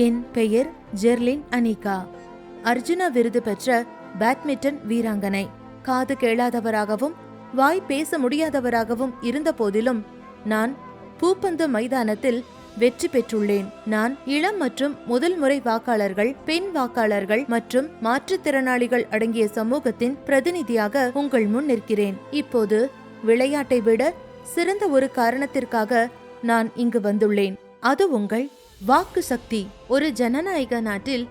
என் பெயர் ஜெர்லின் அனிகா. அர்ஜுனா விருது பெற்ற பேட்மிண்டன் வீராங்கனை. காது கேளாதவராகவும் வாய் பேச முடியாதவராகவும் இருந்த போதிலும் நான் பூப்பந்து மைதானத்தில் வெற்றி பெற்றுள்ளேன். நான் இளம் மற்றும் முதல் முறை வாக்காளர்கள், பெண் வாக்காளர்கள் மற்றும் மாற்றுத்திறனாளிகள் அடங்கிய சமூகத்தின் பிரதிநிதியாக உங்கள் முன் நிற்கிறேன். இப்போது விளையாட்டை விட சிறந்த ஒரு காரணத்திற்காக நான் இங்கு வந்துள்ளேன். அது உங்கள் வாக்கு சக்தி. ஒரு ஜனநாயக நாட்டில்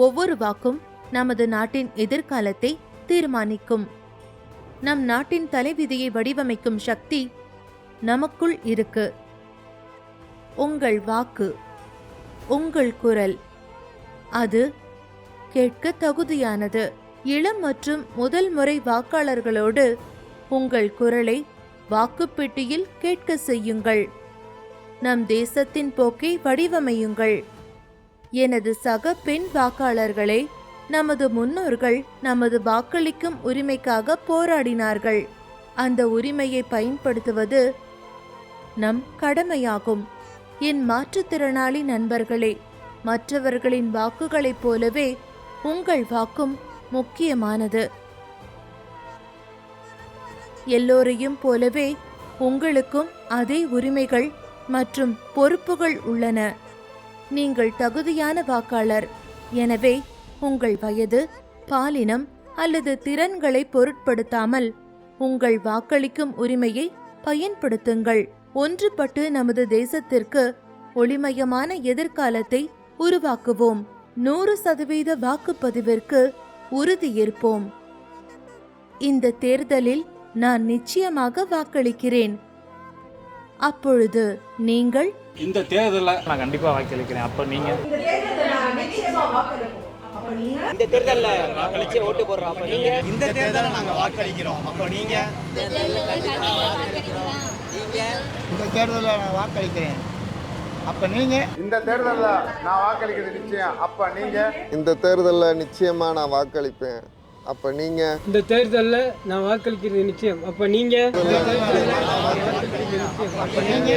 ஒவ்வொரு வாக்கும் நமது நாட்டின் எதிர்காலத்தை தீர்மானிக்கும். நம் நாட்டின் தலைவிதியை வடிவமைக்கும் சக்தி நமக்குள் இருக்கு. உங்கள் வாக்கு, உங்கள் குரல், அது கேட்க தகுதியானது. இளம் மற்றும் முதல் முறை வாக்காளர்களோடு உங்கள் குரலை வாக்குப்பெட்டியில் கேட்க செய்யுங்கள். நம் தேசத்தின் போக்கை வடிவமையுங்கள். எனது சக பெண் வாக்காளர்களே, நமது முன்னோர்கள் நமது வாக்களிக்கும் உரிமைக்காக போராடினார்கள். அந்த உரிமையை பயன்படுத்துவது நம் கடமையாகும். என் மாற்றுத்திறனாளி நண்பர்களே, மற்றவர்களின் வாக்குகளைப் போலவே உங்கள் வாக்கும் முக்கியமானது. எல்லோரையும் போலவே உங்களுக்கும் அதே உரிமைகள் மற்றும் பொறுப்புகள் உள்ளன. நீங்கள் தகுதியான வாக்காளர். எனவே உங்கள் வயது, பாலினம் அல்லது திறன்களை பொருட்படுத்தாமல் உங்கள் வாக்களிக்கும் உரிமையை பயன்படுத்துங்கள். ஒன்றுபட்டு நமது தேசத்திற்கு ஒளிமயமான எதிர்காலத்தை உருவாக்குவோம். 100% வாக்குப்பதிவிற்கு உறுதியேற்போம். இந்த தேர்தலில் நான் நிச்சயமாக வாக்களிக்கிறேன். அப்பொழுது நீங்கள் இந்த தேர்தலில் நான் கண்டிப்பா வாக்களிக்கிறேன். அப்ப நீங்க இந்த தேர்தல்ல வாக்களிச்சு ஓட்டு போடுறோம். அப்ப நீங்க இந்த தேர்தல்ல நாங்க வாக்களிக்கிறோம். அப்ப நீங்க இந்த தேர்தல்ல நான் வாக்களிக்கிறேன். அப்ப நீங்க இந்த தேர்தல்ல நான் வாக்களிக்கிறது நிச்சயம். அப்ப நீங்க இந்த தேர்தல்ல நிச்சயமா நான் வாக்களிப்பேன். அப்ப நீங்க இந்த தேர்தல்ல நான் வாக்களிக்கிறது நிச்சயம். அப்ப நீங்க அப்ப நீங்க